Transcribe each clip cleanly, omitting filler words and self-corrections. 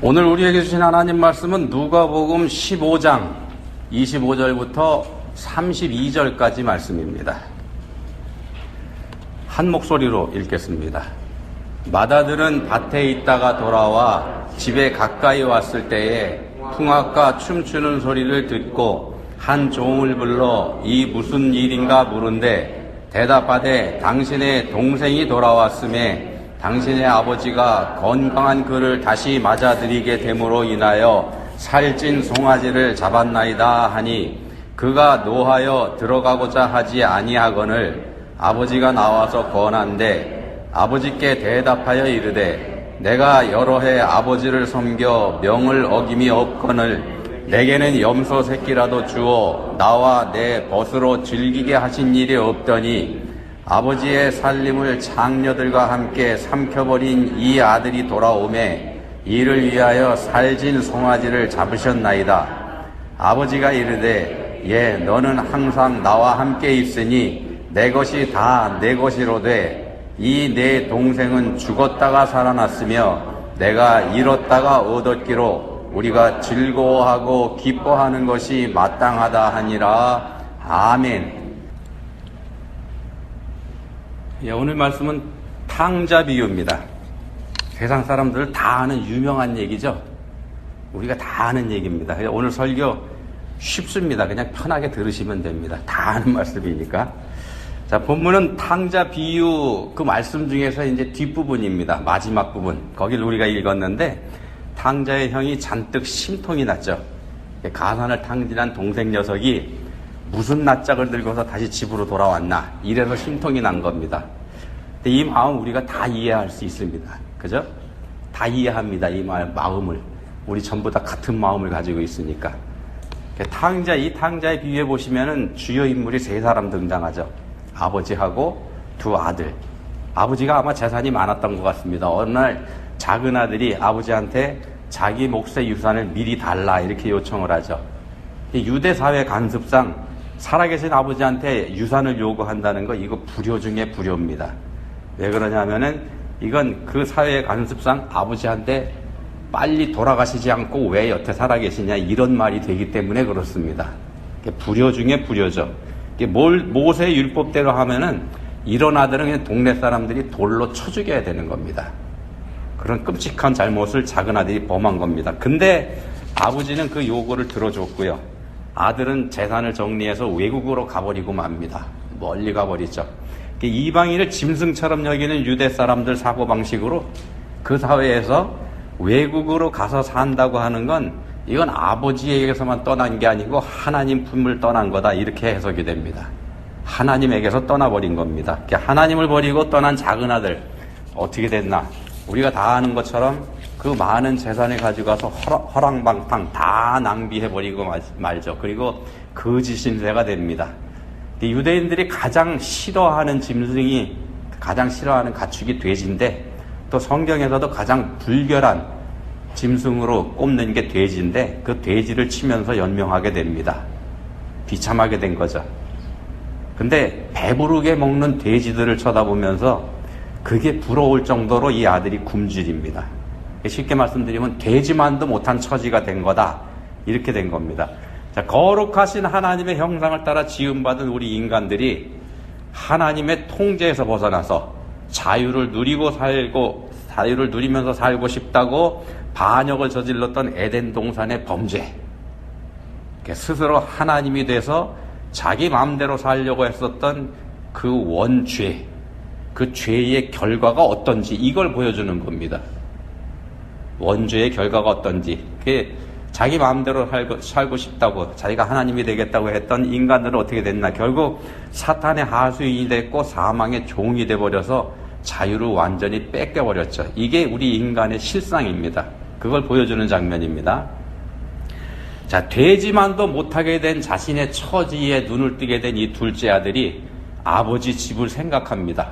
오늘 우리에게 주신 하나님 말씀은 누가복음 15장 25절부터 32절까지 말씀입니다. 한 목소리로 읽겠습니다. 마다들은 밭에 있다가 돌아와 집에 가까이 왔을 때에 풍악과 춤추는 소리를 듣고 한 종을 불러 이 무슨 일인가 물은데 대답하되 당신의 동생이 돌아왔음에 당신의 아버지가 건강한 그를 다시 맞아들이게 됨으로 인하여 살찐 송아지를 잡았나이다 하니 그가 노하여 들어가고자 하지 아니하거늘 아버지가 나와서 권한대 아버지께 대답하여 이르되 내가 여러 해 아버지를 섬겨 명을 어김이 없거늘 내게는 염소 새끼라도 주어 나와 내 벗으로 즐기게 하신 일이 없더니 아버지의 살림을 장녀들과 함께 삼켜버린 이 아들이 돌아오매 이를 위하여 살진 송아지를 잡으셨나이다. 아버지가 이르되 예 너는 항상 나와 함께 있으니 내 것이 다 내 것이로되 이 내 동생은 죽었다가 살아났으며 내가 잃었다가 얻었기로 우리가 즐거워하고 기뻐하는 것이 마땅하다 하니라. 아멘. 오늘 말씀은 탕자 비유입니다. 세상 사람들 다 아는 유명한 얘기죠. 우리가 다 아는 얘기입니다. 오늘 설교 쉽습니다. 그냥 편하게 들으시면 됩니다. 다 아는 말씀이니까. 자, 본문은 탕자 비유 그 말씀 중에서 이제 뒷부분입니다. 마지막 부분. 거길 우리가 읽었는데 탕자의 형이 잔뜩 심통이 났죠. 가산을 탕진한 동생 녀석이 무슨 낯짝을 들고서 다시 집으로 돌아왔나 이래서 심통이 난 겁니다. 근데 이 마음 우리가 다 이해할 수 있습니다. 그죠? 다 이해합니다. 이 마음을. 우리 전부 다 같은 마음을 가지고 있으니까. 이 탕자의 비유에 보시면은 주요 인물이 세 사람 등장하죠. 아버지하고 두 아들. 아버지가 아마 재산이 많았던 것 같습니다. 어느 날 작은 아들이 아버지한테 자기 몫의 유산을 미리 달라 이렇게 요청을 하죠. 유대 사회 간습상 살아계신 아버지한테 유산을 요구한다는 거 이거 불효 중에 불효입니다. 왜 그러냐면은 이건 그 사회의 간습상 아버지한테 빨리 돌아가시지 않고 왜 여태 살아계시냐 이런 말이 되기 때문에 그렇습니다. 불효 중에 불효죠. 모세의 율법대로 하면은 이런 아들은 그냥 동네 사람들이 돌로 쳐 죽여야 되는 겁니다. 그런 끔찍한 잘못을 작은 아들이 범한 겁니다. 근데 아버지는 그 요구를 들어줬고요. 아들은 재산을 정리해서 외국으로 가버리고 맙니다. 멀리 가버리죠. 이방인을 짐승처럼 여기는 유대 사람들 사고방식으로 그 사회에서 외국으로 가서 산다고 하는 건 이건 아버지에게서만 떠난 게 아니고 하나님 품을 떠난 거다 이렇게 해석이 됩니다. 하나님에게서 떠나버린 겁니다. 하나님을 버리고 떠난 작은 아들 어떻게 됐나? 우리가 다 아는 것처럼 그 많은 재산을 가지고 가서 허랑방탕 다 낭비해버리고 말죠. 그리고 거지 신세가 됩니다. 유대인들이 가장 싫어하는 짐승이 가장 싫어하는 가축이 돼지인데 또 성경에서도 가장 불결한 짐승으로 꼽는 게 돼지인데 그 돼지를 치면서 연명하게 됩니다. 비참하게 된 거죠. 근데 배부르게 먹는 돼지들을 쳐다보면서 그게 부러울 정도로 이 아들이 굶주립니다. 쉽게 말씀드리면 돼지만도 못한 처지가 된 거다. 이렇게 된 겁니다. 자, 거룩하신 하나님의 형상을 따라 지음받은 우리 인간들이 하나님의 통제에서 벗어나서 자유를 누리면서 살고 싶다고 반역을 저질렀던 에덴 동산의 범죄. 스스로 하나님이 돼서 자기 마음대로 살려고 했었던 그 원죄, 그 죄의 결과가 어떤지 이걸 보여주는 겁니다. 원죄의 결과가 어떤지. 자기 마음대로 살고 싶다고 자기가 하나님이 되겠다고 했던 인간들은 어떻게 됐나. 결국 사탄의 하수인이 됐고 사망의 종이 돼버려서 자유를 완전히 뺏겨버렸죠. 이게 우리 인간의 실상입니다. 그걸 보여주는 장면입니다. 자, 되지만도 못하게 된 자신의 처지에 눈을 뜨게 된 이 둘째 아들이 아버지 집을 생각합니다.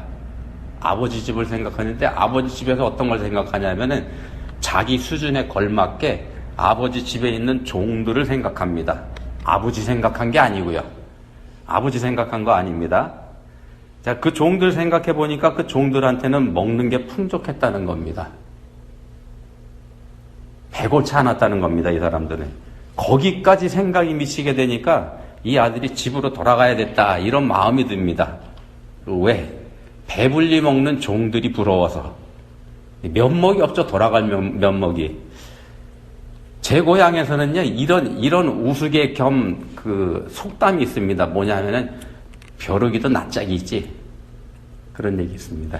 아버지 집을 생각하는데 아버지 집에서 어떤 걸 생각하냐면은 자기 수준에 걸맞게 아버지 집에 있는 종들을 생각합니다. 아버지 생각한 게 아니고요. 아버지 생각한 거 아닙니다. 자, 그 종들 생각해 보니까 그 종들한테는 먹는 게 풍족했다는 겁니다. 개골치 않았다는 겁니다. 이 사람들은. 거기까지 생각이 미치게 되니까 이 아들이 집으로 돌아가야 됐다 이런 마음이 듭니다. 왜? 배불리 먹는 종들이 부러워서. 면목이 없죠. 돌아갈 면목이. 제 고향에서는요 이런 우스개 겸 그 속담이 있습니다. 뭐냐면은 벼룩이도 낯짝이 있지. 그런 얘기 있습니다.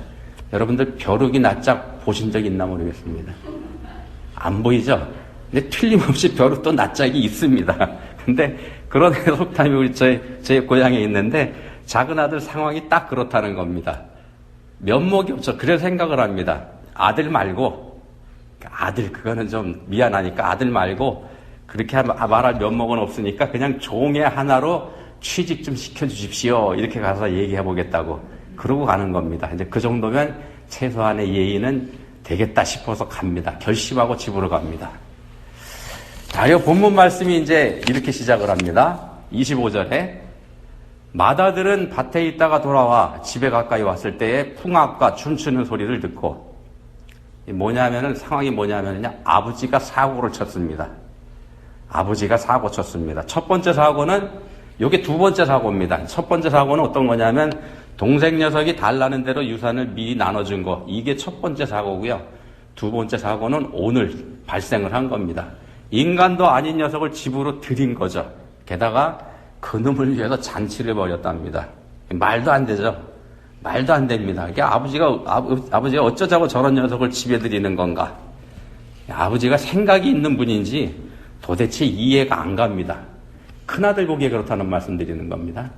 여러분들 벼룩이 낯짝 보신 적 있나 모르겠습니다. 안 보이죠? 근데 틀림없이 벼룩도 낯짝이 있습니다. 근데 그런 속담이 우리 제 고향에 있는데 작은 아들 상황이 딱 그렇다는 겁니다. 면목이 없죠. 그래서 생각을 합니다. 아들 말고, 아들 그거는 좀 미안하니까 아들 말고 그렇게 말할 면목은 없으니까 그냥 종의 하나로 취직 좀 시켜주십시오. 이렇게 가서 얘기해 보겠다고. 그러고 가는 겁니다. 이제 그 정도면 최소한의 예의는 되겠다 싶어서 갑니다. 결심하고 집으로 갑니다. 자, 이 본문 말씀이 이제 이렇게 시작을 합니다. 25절에 맏아들은 밭에 있다가 돌아와 집에 가까이 왔을 때에 풍악과 춤추는 소리를 듣고 상황이 뭐냐면요. 아버지가 사고를 쳤습니다. 아버지가 사고 쳤습니다. 첫 번째 사고는, 요게 두 번째 사고입니다. 첫 번째 사고는 어떤 거냐면, 동생 녀석이 달라는 대로 유산을 미리 나눠준 거. 이게 첫 번째 사고고요. 두 번째 사고는 오늘 발생을 한 겁니다. 인간도 아닌 녀석을 집으로 들인 거죠. 게다가 그놈을 위해서 잔치를 벌였답니다. 말도 안 되죠. 말도 안 됩니다. 이게 아버지가 어쩌자고 저런 녀석을 집에 들이는 건가. 아버지가 생각이 있는 분인지 도대체 이해가 안 갑니다. 큰아들 보기에 그렇다는 말씀 드리는 겁니다.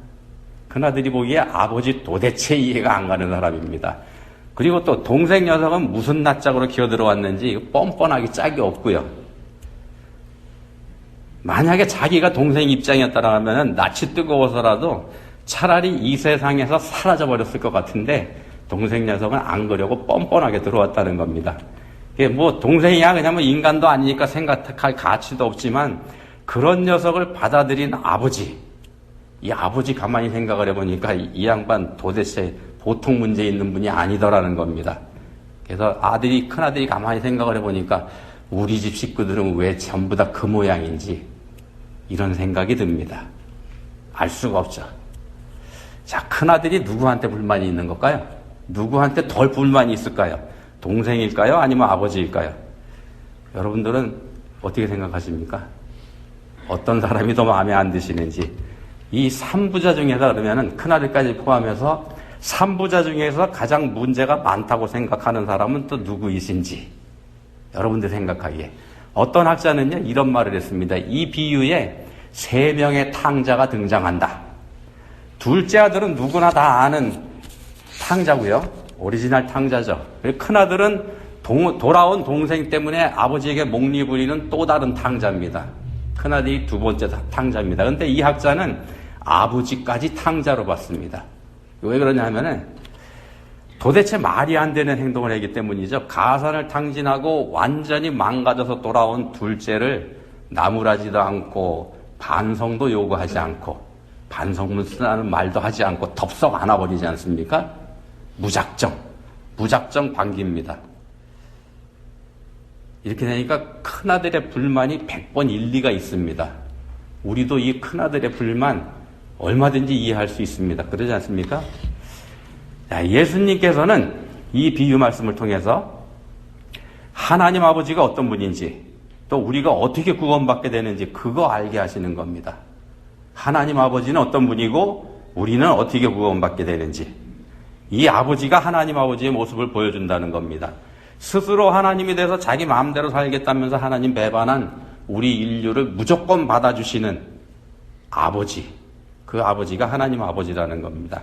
큰아들이 보기에 아버지 도대체 이해가 안 가는 사람입니다. 그리고 또 동생 녀석은 무슨 낯짝으로 기어들어왔는지 뻔뻔하게 짝이 없고요. 만약에 자기가 동생 입장이었다면 낯이 뜨거워서라도 차라리 이 세상에서 사라져버렸을 것 같은데 동생 녀석은 안 그러고 뻔뻔하게 들어왔다는 겁니다. 뭐 동생이야 그냥 뭐 인간도 아니니까 생각할 가치도 없지만 그런 녀석을 받아들인 아버지, 이 아버지 가만히 생각을 해보니까 이 양반 도대체 보통 문제 있는 분이 아니더라는 겁니다. 그래서 큰아들이 가만히 생각을 해보니까 우리 집 식구들은 왜 전부 다 그 모양인지 이런 생각이 듭니다. 알 수가 없죠. 자, 큰아들이 누구한테 불만이 있는 걸까요? 누구한테 덜 불만이 있을까요? 동생일까요? 아니면 아버지일까요? 여러분들은 어떻게 생각하십니까? 어떤 사람이 더 마음에 안 드시는지. 이 3부자 중에서 그러면은 큰아들까지 포함해서 3부자 중에서 가장 문제가 많다고 생각하는 사람은 또 누구이신지. 여러분들 생각하기에. 어떤 학자는요, 이런 말을 했습니다. 이 비유에 3명의 탕자가 등장한다. 둘째 아들은 누구나 다 아는 탕자고요. 오리지널 탕자죠. 큰아들은 돌아온 동생 때문에 아버지에게 목리 부리는 또 다른 탕자입니다. 큰아들이 두 번째 탕자입니다. 그런데 이 학자는 아버지까지 탕자로 봤습니다. 왜 그러냐면은 도대체 말이 안 되는 행동을 했기 때문이죠. 가산을 탕진하고 완전히 망가져서 돌아온 둘째를 나무라지도 않고 반성도 요구하지 않고 반성문 쓰라는 말도 하지 않고 덥석 안아버리지 않습니까? 무작정 반기입니다. 이렇게 되니까 큰아들의 불만이 100번 일리가 있습니다. 우리도 이 큰아들의 불만 얼마든지 이해할 수 있습니다. 그러지 않습니까? 예수님께서는 이 비유 말씀을 통해서 하나님 아버지가 어떤 분인지 또 우리가 어떻게 구원받게 되는지 그거 알게 하시는 겁니다. 하나님 아버지는 어떤 분이고 우리는 어떻게 구원받게 되는지 이 아버지가 하나님 아버지의 모습을 보여준다는 겁니다. 스스로 하나님이 돼서 자기 마음대로 살겠다면서 하나님 배반한 우리 인류를 무조건 받아주시는 아버지, 그 아버지가 하나님 아버지라는 겁니다.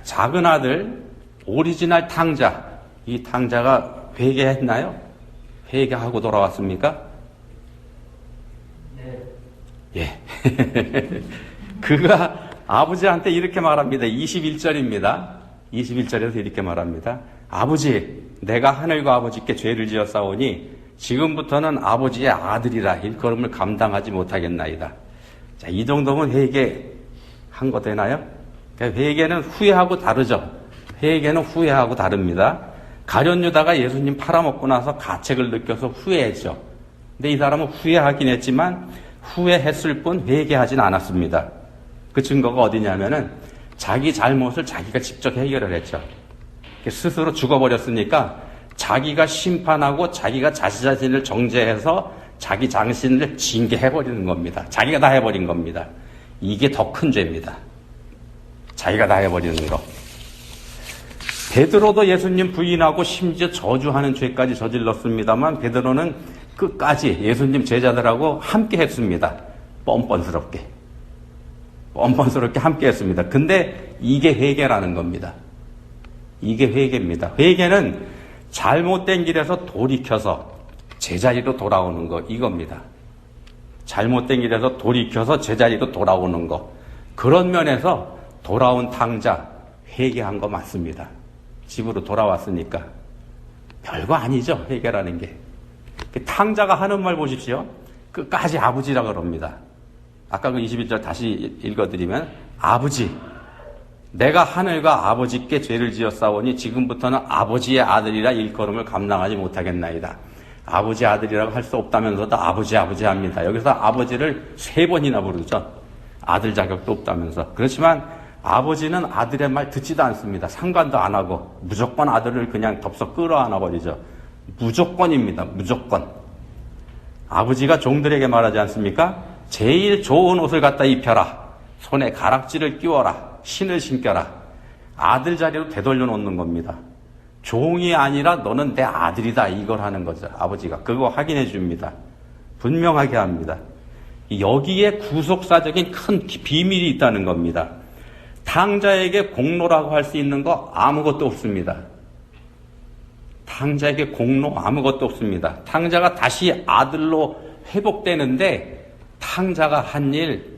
작은 아들, 오리지널 탕자, 이 탕자가 회개했나요? 회개하고 돌아왔습니까? 네. 예. 그가 아버지한테 이렇게 말합니다. 21절입니다. 21절에서 이렇게 말합니다. 아버지, 내가 하늘과 아버지께 죄를 지었사오니 지금부터는 아버지의 아들이라 일컬음을 감당하지 못하겠나이다. 자, 이 정도면 회개한 거 되나요? 그러니까 회개는 후회하고 다르죠. 회개는 후회하고 다릅니다. 가룟 유다가 예수님 팔아먹고 나서 가책을 느껴서 후회했죠. 근데 이 사람은 후회하긴 했지만 후회했을 뿐 회개하진 않았습니다. 그 증거가 어디냐면은 자기 잘못을 자기가 직접 해결을 했죠. 스스로 죽어버렸으니까 자기가 심판하고 자기가 자신을 정죄해서 자기 자신을 징계해버리는 겁니다. 자기가 다 해버린 겁니다. 이게 더 큰 죄입니다. 자기가 다 해버리는 거. 베드로도 예수님 부인하고 심지어 저주하는 죄까지 저질렀습니다만 베드로는 끝까지 예수님 제자들하고 함께 했습니다. 뻔뻔스럽게 함께 했습니다. 근데 이게 회개라는 겁니다. 이게 회개입니다. 회개는 잘못된 길에서 돌이켜서 제자리로 돌아오는 거, 이겁니다. 잘못된 길에서 돌이켜서 제자리로 돌아오는 거. 그런 면에서 돌아온 탕자 회개한 거 맞습니다. 집으로 돌아왔으니까. 별거 아니죠, 회개라는 게. 탕자가 하는 말 보십시오. 끝까지 아버지라 그럽니다. 아까 그 21절 다시 읽어드리면, 아버지, 내가 하늘과 아버지께 죄를 지었사오니 지금부터는 아버지의 아들이라 일컬음을 감당하지 못하겠나이다. 아버지 아들이라고 할 수 없다면서도 아버지 합니다. 여기서 아버지를 3번이나 부르죠. 아들 자격도 없다면서. 그렇지만 아버지는 아들의 말 듣지도 않습니다. 상관도 안 하고 무조건 아들을 그냥 덥석 끌어안아 버리죠. 무조건입니다. 무조건. 아버지가 종들에게 말하지 않습니까? 제일 좋은 옷을 갖다 입혀라. 손에 가락지를 끼워라. 신을 신겨라. 아들 자리로 되돌려 놓는 겁니다. 종이 아니라 너는 내 아들이다. 이걸 하는 거죠. 아버지가. 그거 확인해 줍니다. 분명하게 합니다. 여기에 구속사적인 큰 비밀이 있다는 겁니다. 탕자에게 공로라고 할 수 있는 거 아무것도 없습니다. 탕자에게 공로 아무것도 없습니다. 탕자가 다시 아들로 회복되는데 탕자가 한 일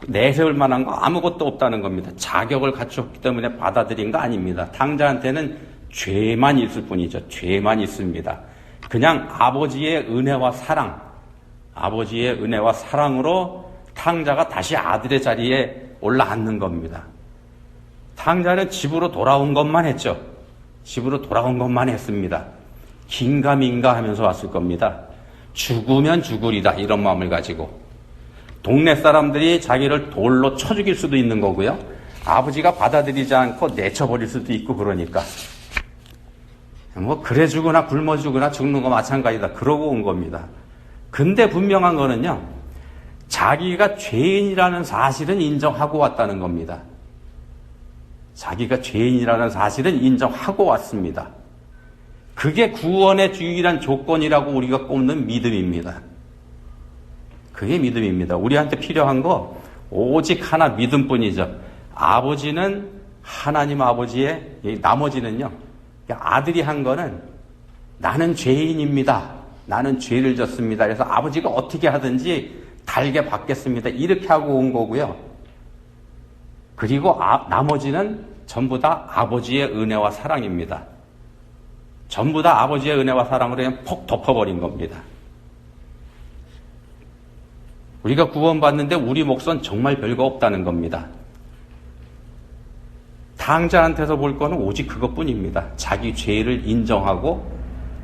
내세울 만한 거 아무것도 없다는 겁니다. 자격을 갖췄기 때문에 받아들인 거 아닙니다. 탕자한테는 죄만 있을 뿐이죠. 죄만 있습니다. 그냥 아버지의 은혜와 사랑으로 탕자가 다시 아들의 자리에 올라앉는 겁니다. 탕자는 집으로 돌아온 것만 했죠. 집으로 돌아온 것만 했습니다. 긴가민가 하면서 왔을 겁니다. 죽으면 죽으리다 이런 마음을 가지고. 동네 사람들이 자기를 돌로 쳐 죽일 수도 있는 거고요. 아버지가 받아들이지 않고 내쳐버릴 수도 있고 그러니까. 그래 죽으나 굶어 죽으나 죽는 거 마찬가지다. 그러고 온 겁니다. 근데 분명한 거는요. 자기가 죄인이라는 사실은 인정하고 왔다는 겁니다. 자기가 죄인이라는 사실은 인정하고 왔습니다. 그게 구원의 유일한 조건이라고 우리가 꼽는 믿음입니다. 그게 믿음입니다. 우리한테 필요한 거 오직 하나 믿음뿐이죠. 아버지는 하나님 아버지의 나머지는요. 아들이 한 거는 나는 죄인입니다. 나는 죄를 졌습니다. 그래서 아버지가 어떻게 하든지 달게 받겠습니다. 이렇게 하고 온 거고요. 그리고 나머지는 전부 다 아버지의 은혜와 사랑입니다. 전부 다 아버지의 은혜와 사랑으로 그냥 폭 덮어버린 겁니다. 우리가 구원받는데 우리 몫은 정말 별거 없다는 겁니다. 탕자한테서 볼 거는 오직 그것뿐입니다. 자기 죄를 인정하고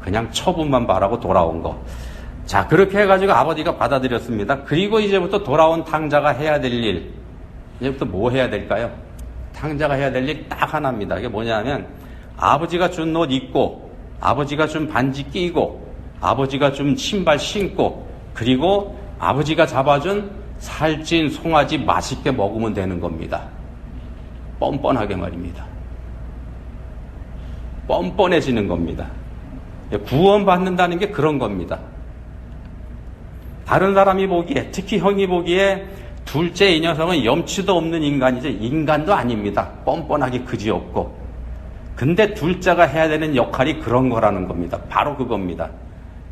그냥 처분만 바라고 돌아온 거. 자, 그렇게 해가지고 아버지가 받아들였습니다. 그리고 이제부터 돌아온 탕자가 해야 될 일. 이제부터 뭐 해야 될까요? 탕자가 해야 될 일 딱 하나입니다. 이게 뭐냐면 아버지가 준 옷 입고 아버지가 준 반지 끼고 아버지가 준 신발 신고 그리고 아버지가 잡아준 살찐 송아지 맛있게 먹으면 되는 겁니다. 뻔뻔하게 말입니다. 뻔뻔해지는 겁니다. 구원받는다는 게 그런 겁니다. 다른 사람이 보기에, 특히 형이 보기에 둘째 이 녀석은 염치도 없는 인간이죠. 인간도 아닙니다. 뻔뻔하게 그지없고. 근데 둘째가 해야 되는 역할이 그런 거라는 겁니다. 바로 그겁니다.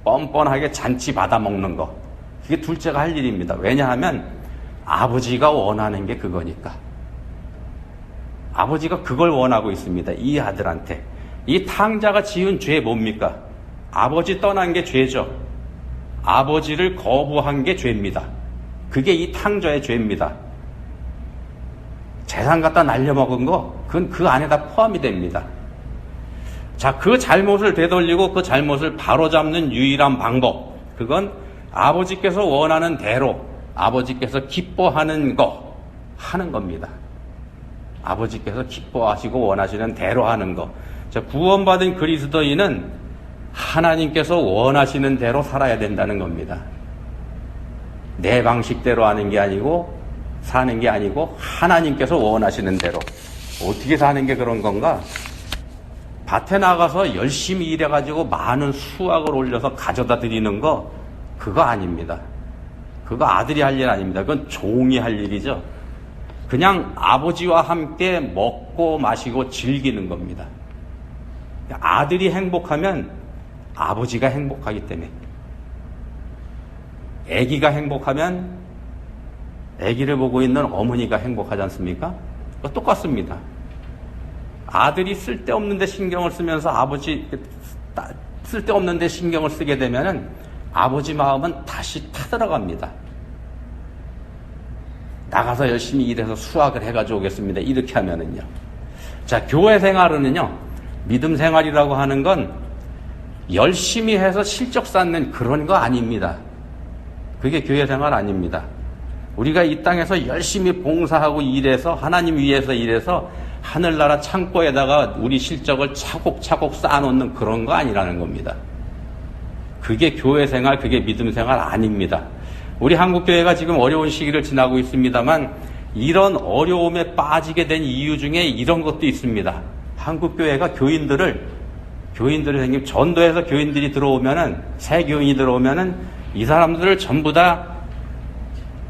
뻔뻔하게 잔치 받아먹는 거. 그게 둘째가 할 일입니다. 왜냐하면 아버지가 원하는 게 그거니까. 아버지가 그걸 원하고 있습니다. 이 아들한테. 이 탕자가 지은 죄 뭡니까? 아버지 떠난 게 죄죠. 아버지를 거부한 게 죄입니다. 그게 이 탕자의 죄입니다. 재산 갖다 날려먹은 거, 그건 그 안에다 포함이 됩니다. 자, 그 잘못을 되돌리고 그 잘못을 바로잡는 유일한 방법, 그건 아버지께서 원하는 대로 아버지께서 기뻐하는 거 하는 겁니다. 아버지께서 기뻐하시고 원하시는 대로 하는 거. 자, 구원받은 그리스도인은 하나님께서 원하시는 대로 살아야 된다는 겁니다. 내 방식대로 하는 게 아니고 사는 게 아니고 하나님께서 원하시는 대로. 어떻게 사는 게 그런 건가? 밭에 나가서 열심히 일해가지고 많은 수확을 올려서 가져다 드리는 거, 그거 아닙니다. 그거 아들이 할 일 아닙니다. 그건 종이 할 일이죠. 그냥 아버지와 함께 먹고 마시고 즐기는 겁니다. 아들이 행복하면 아버지가 행복하기 때문에, 아기가 행복하면 아기를 보고 있는 어머니가 행복하지 않습니까? 똑같습니다. 아들이 쓸데없는 데 신경을 쓰면서 아버지 쓸데없는 데 신경을 쓰게 되면은 아버지 마음은 다시 타들어갑니다. 나가서 열심히 일해서 수학을 해가지고 오겠습니다. 이렇게 하면은요. 자, 교회 생활은요, 믿음 생활이라고 하는 건 열심히 해서 실적 쌓는 그런 거 아닙니다. 그게 교회 생활 아닙니다. 우리가 이 땅에서 열심히 봉사하고 일해서 하나님 위해서 일해서 하늘나라 창고에다가 우리 실적을 차곡차곡 쌓아놓는 그런 거 아니라는 겁니다. 그게 교회 생활, 그게 믿음 생활 아닙니다. 우리 한국교회가 지금 어려운 시기를 지나고 있습니다만 이런 어려움에 빠지게 된 이유 중에 이런 것도 있습니다. 한국교회가 교인들을 생긴 전도해서 교인들이 들어오면은, 새 교인이 들어오면은 이 사람들을 전부 다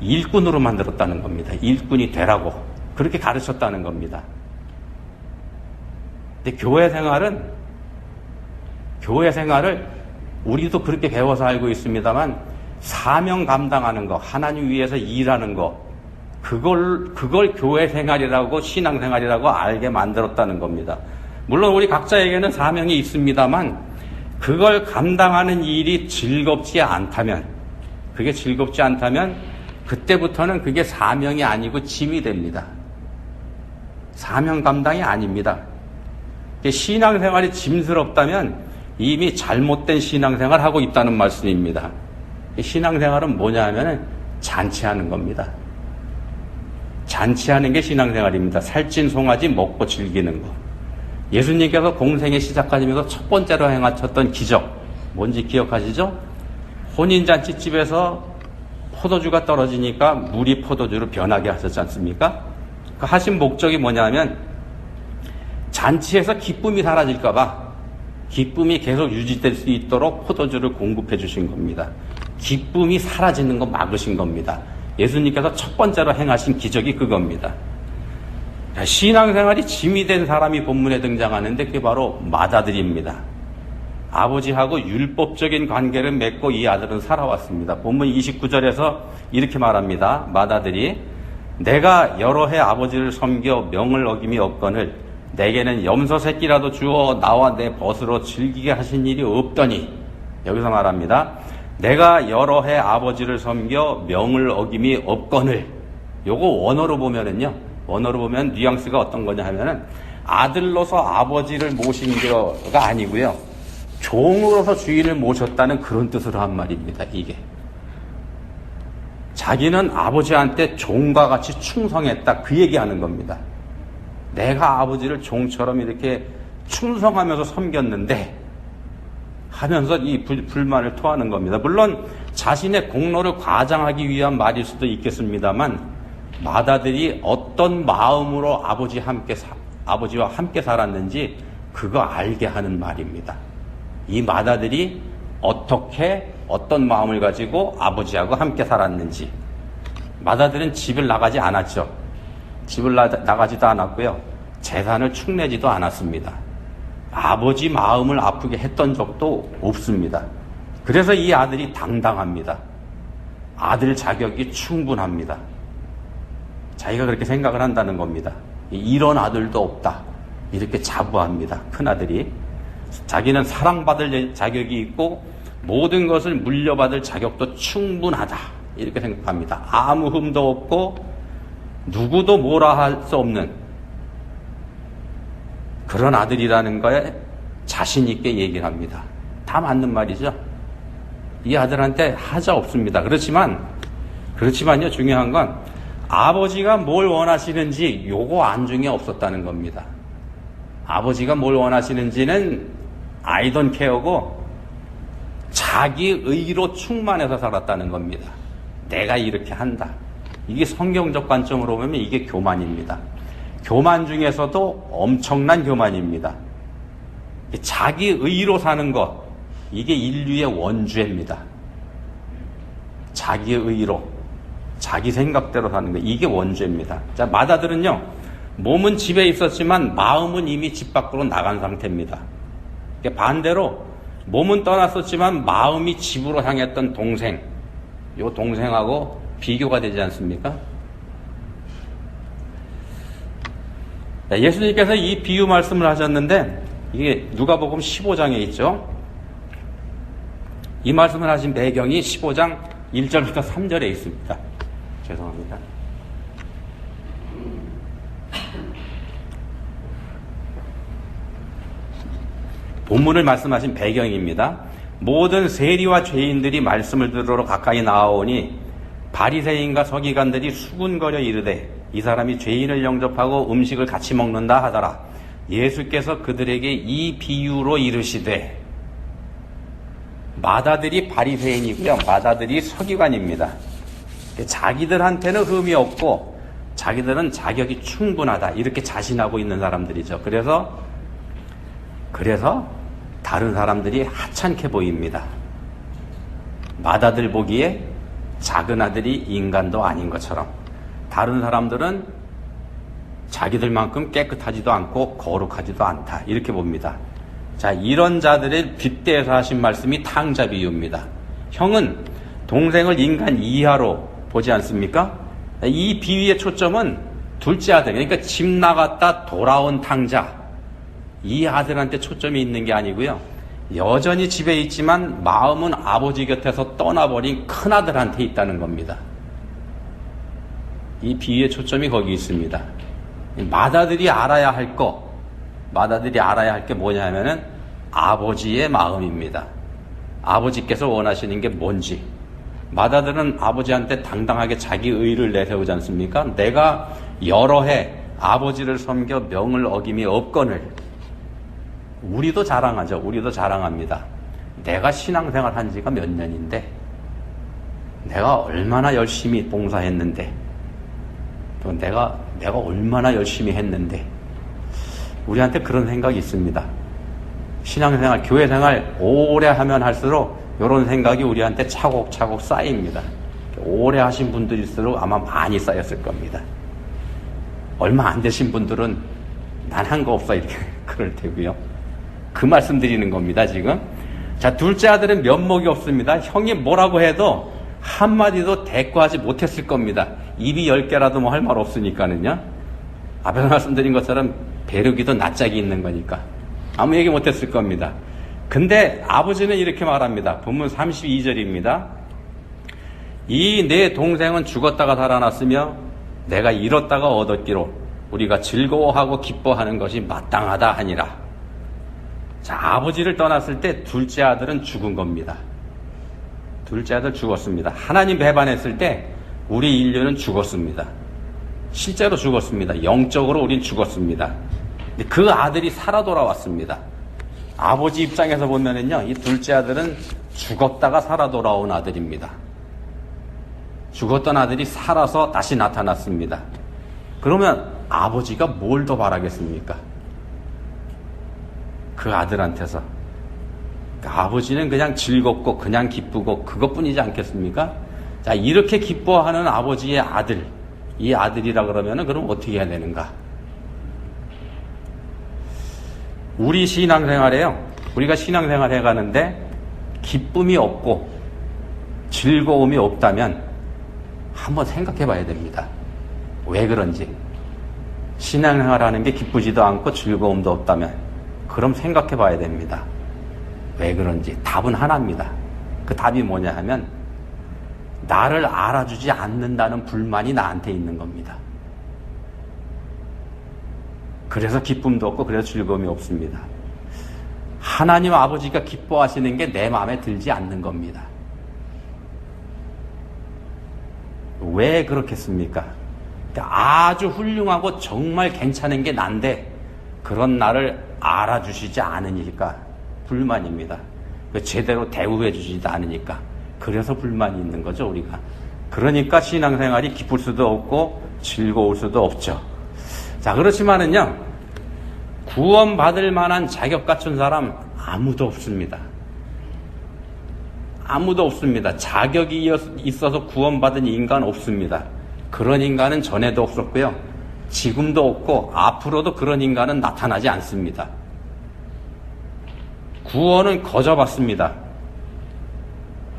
일꾼으로 만들었다는 겁니다. 일꾼이 되라고 그렇게 가르쳤다는 겁니다. 근데 교회 생활을 우리도 그렇게 배워서 알고 있습니다만 사명 감당하는 거, 하나님 위해서 일하는 거, 그걸 교회 생활이라고, 신앙 생활이라고 알게 만들었다는 겁니다. 물론 우리 각자에게는 사명이 있습니다만 그걸 감당하는 일이 즐겁지 않다면 그때부터는 그게 사명이 아니고 짐이 됩니다. 사명 감당이 아닙니다. 신앙생활이 짐스럽다면 이미 잘못된 신앙생활을 하고 있다는 말씀입니다. 신앙생활은 뭐냐 하면 잔치하는 겁니다. 잔치하는 게 신앙생활입니다. 살찐 송아지 먹고 즐기는 거. 예수님께서 공생애 시작하시면서 첫 번째로 행하셨던 기적, 뭔지 기억하시죠? 혼인잔치집에서 포도주가 떨어지니까 물이 포도주로 변하게 하셨지 않습니까? 그 하신 목적이 뭐냐면 잔치에서 기쁨이 사라질까봐 기쁨이 계속 유지될 수 있도록 포도주를 공급해 주신 겁니다. 기쁨이 사라지는 거 막으신 겁니다. 예수님께서 첫 번째로 행하신 기적이 그겁니다. 신앙생활이 짐이 된 사람이 본문에 등장하는데 그게 바로 맏아들입니다. 아버지하고 율법적인 관계를 맺고 이 아들은 살아왔습니다. 본문 29절에서 이렇게 말합니다. 맏아들이 내가 여러 해 아버지를 섬겨 명을 어김이 없거늘 내게는 염소 새끼라도 주어 나와 내 벗으로 즐기게 하신 일이 없더니, 여기서 말합니다. 내가 여러 해 아버지를 섬겨 명을 어김이 없거늘. 요거 원어로 보면 뉘앙스가 어떤 거냐 하면은 아들로서 아버지를 모신 거가 아니고요, 종으로서 주인을 모셨다는 그런 뜻으로 한 말입니다. 이게 자기는 아버지한테 종과 같이 충성했다, 그 얘기하는 겁니다. 내가 아버지를 종처럼 이렇게 충성하면서 섬겼는데 하면서 이 불만을 토하는 겁니다. 물론 자신의 공로를 과장하기 위한 말일 수도 있겠습니다만 맏아들이 어떤 마음으로 아버지와 함께 살았는지 그거 알게 하는 말입니다. 이 맏아들이 어떤 마음을 가지고 아버지하고 함께 살았는지. 맏아들은 집을 나가지 않았죠. 집을 나가지도 않았고요, 재산을 축내지도 않았습니다. 아버지 마음을 아프게 했던 적도 없습니다. 그래서 이 아들이 당당합니다. 아들 자격이 충분합니다. 자기가 그렇게 생각을 한다는 겁니다. 이런 아들도 없다, 이렇게 자부합니다. 큰아들이 자기는 사랑받을 자격이 있고 모든 것을 물려받을 자격도 충분하다, 이렇게 생각합니다. 아무 흠도 없고 누구도 뭐라 할 수 없는 그런 아들이라는 거에 자신 있게 얘기를 합니다. 다 맞는 말이죠. 이 아들한테 하자 없습니다. 그렇지만요, 중요한 건 아버지가 뭘 원하시는지 요거 안중에 없었다는 겁니다. 아버지가 뭘 원하시는지는 I don't care고 자기 의로 충만해서 살았다는 겁니다. 내가 이렇게 한다. 이게 성경적 관점으로 보면 이게 교만입니다. 교만 중에서도 엄청난 교만입니다. 자기 의로 사는 것, 이게 인류의 원죄입니다. 자기 의로, 자기 생각대로 사는 것, 이게 원죄입니다. 자, 마다들은요, 몸은 집에 있었지만 마음은 이미 집 밖으로 나간 상태입니다. 반대로 몸은 떠났었지만 마음이 집으로 향했던 동생, 요 동생하고 비교가 되지 않습니까? 예수님께서 이 비유 말씀을 하셨는데 이게 누가복음 15장에 있죠. 이 말씀을 하신 배경이 15장 1절부터 3절에 있습니다. 죄송합니다. 본문을 말씀하신 배경입니다. 모든 세리와 죄인들이 말씀을 들으러 가까이 나아오니 바리새인과 서기관들이 수군거려 이르되 이 사람이 죄인을 영접하고 음식을 같이 먹는다 하더라. 예수께서 그들에게 이 비유로 이르시되, 마다들이 바리새인이고요, 마다들이 서기관입니다. 자기들한테는 흠이 없고 자기들은 자격이 충분하다 이렇게 자신하고 있는 사람들이죠. 그래서 다른 사람들이 하찮게 보입니다. 마다들 보기에 작은 아들이 인간도 아닌 것처럼 다른 사람들은 자기들만큼 깨끗하지도 않고 거룩하지도 않다 이렇게 봅니다. 자, 이런 자들을 빗대서 하신 말씀이 탕자 비유입니다. 형은 동생을 인간 이하로 보지 않습니까? 이 비유의 초점은 둘째 아들, 그러니까 집 나갔다 돌아온 탕자, 이 아들한테 초점이 있는 게 아니고요, 여전히 집에 있지만 마음은 아버지 곁에서 떠나버린 큰아들한테 있다는 겁니다. 이 비유의 초점이 거기 있습니다. 마다들이 알아야 할 게 뭐냐면은 아버지의 마음입니다. 아버지께서 원하시는 게 뭔지. 마다들은 아버지한테 당당하게 자기 의를 내세우지 않습니까? 내가 여러 해 아버지를 섬겨 명을 어김이 없거늘. 우리도 자랑하죠. 우리도 자랑합니다. 내가 신앙생활 한 지가 몇 년인데, 내가 얼마나 열심히 봉사했는데, 또 내가 얼마나 열심히 했는데, 우리한테 그런 생각이 있습니다. 신앙생활, 교회생활 오래 하면 할수록 이런 생각이 우리한테 차곡차곡 쌓입니다. 오래 하신 분들일수록 아마 많이 쌓였을 겁니다. 얼마 안 되신 분들은 난 한 거 없어 이렇게 그럴 테고요. 그 말씀 드리는 겁니다, 지금. 자, 둘째 아들은 면목이 없습니다. 형이 뭐라고 해도 한마디도 대꾸하지 못했을 겁니다. 입이 10개라도 뭐 할 말 없으니까는요. 앞에서 말씀드린 것처럼 배르기도 낯짝이 있는 거니까 아무 얘기 못했을 겁니다. 근데 아버지는 이렇게 말합니다. 본문 32절입니다. 이 내 동생은 죽었다가 살아났으며 내가 잃었다가 얻었기로 우리가 즐거워하고 기뻐하는 것이 마땅하다 하니라. 자, 아버지를 떠났을 때 둘째 아들은 죽은 겁니다. 둘째 아들 죽었습니다. 하나님 배반했을 때 우리 인류는 죽었습니다. 실제로 죽었습니다. 영적으로 우린 죽었습니다. 근데 그 아들이 살아 돌아왔습니다. 아버지 입장에서 보면은요, 이 둘째 아들은 죽었다가 살아 돌아온 아들입니다. 죽었던 아들이 살아서 다시 나타났습니다. 그러면 아버지가 뭘 더 바라겠습니까? 그 아들한테서. 그러니까 아버지는 그냥 즐겁고 그냥 기쁘고 그것뿐이지 않겠습니까? 자, 이렇게 기뻐하는 아버지의 아들, 이 아들이라 그러면은 그럼 어떻게 해야 되는가? 우리 신앙생활에요, 우리가 신앙생활 해가는데 기쁨이 없고 즐거움이 없다면 한번 생각해 봐야 됩니다. 왜 그런지. 신앙생활 하는 게 기쁘지도 않고 즐거움도 없다면 그럼 생각해 봐야 됩니다. 왜 그런지. 답은 하나입니다. 그 답이 뭐냐 하면 나를 알아주지 않는다는 불만이 나한테 있는 겁니다. 그래서 기쁨도 없고 그래서 즐거움이 없습니다. 하나님 아버지가 기뻐하시는 게 내 마음에 들지 않는 겁니다. 왜 그렇겠습니까? 아주 훌륭하고 정말 괜찮은 게 난데 그런 나를 알아주시지 않으니까 불만입니다. 제대로 대우해 주지도 않으니까. 그래서 불만이 있는 거죠, 우리가. 그러니까 신앙생활이 기쁠 수도 없고 즐거울 수도 없죠. 자, 그렇지만은요, 구원받을 만한 자격 갖춘 사람 아무도 없습니다. 아무도 없습니다. 자격이 있어서 구원받은 인간 없습니다. 그런 인간은 전에도 없었고요. 지금도 없고 앞으로도 그런 인간은 나타나지 않습니다. 구원은 거저 받습니다.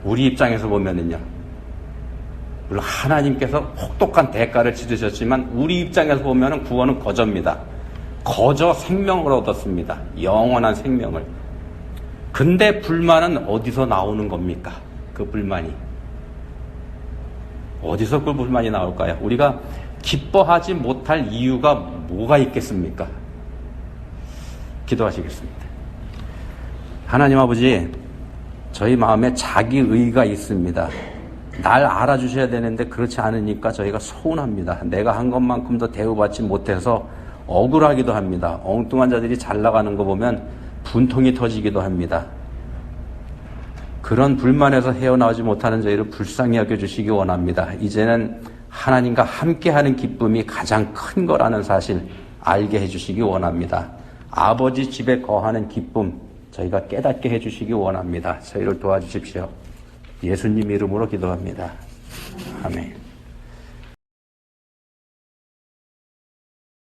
우리 입장에서 보면은요. 물론 하나님께서 혹독한 대가를 치르셨지만 우리 입장에서 보면은 구원은 거저입니다. 거저 생명을 얻었습니다. 영원한 생명을. 근데 불만은 어디서 나오는 겁니까? 그 불만이. 어디서 그 불만이 나올까요? 우리가 기뻐하지 못할 이유가 뭐가 있겠습니까? 기도하시겠습니다. 하나님 아버지, 저희 마음에 자기의가 있습니다. 날 알아주셔야 되는데 그렇지 않으니까 저희가 서운합니다. 내가 한 것만큼도 대우받지 못해서 억울하기도 합니다. 엉뚱한 자들이 잘 나가는 거 보면 분통이 터지기도 합니다. 그런 불만에서 헤어나오지 못하는 저희를 불쌍히 여겨주시기 원합니다. 이제는 하나님과 함께하는 기쁨이 가장 큰 거라는 사실 알게 해주시기 원합니다. 아버지 집에 거하는 기쁨 저희가 깨닫게 해주시기 원합니다. 저희를 도와주십시오. 예수님 이름으로 기도합니다. 아멘.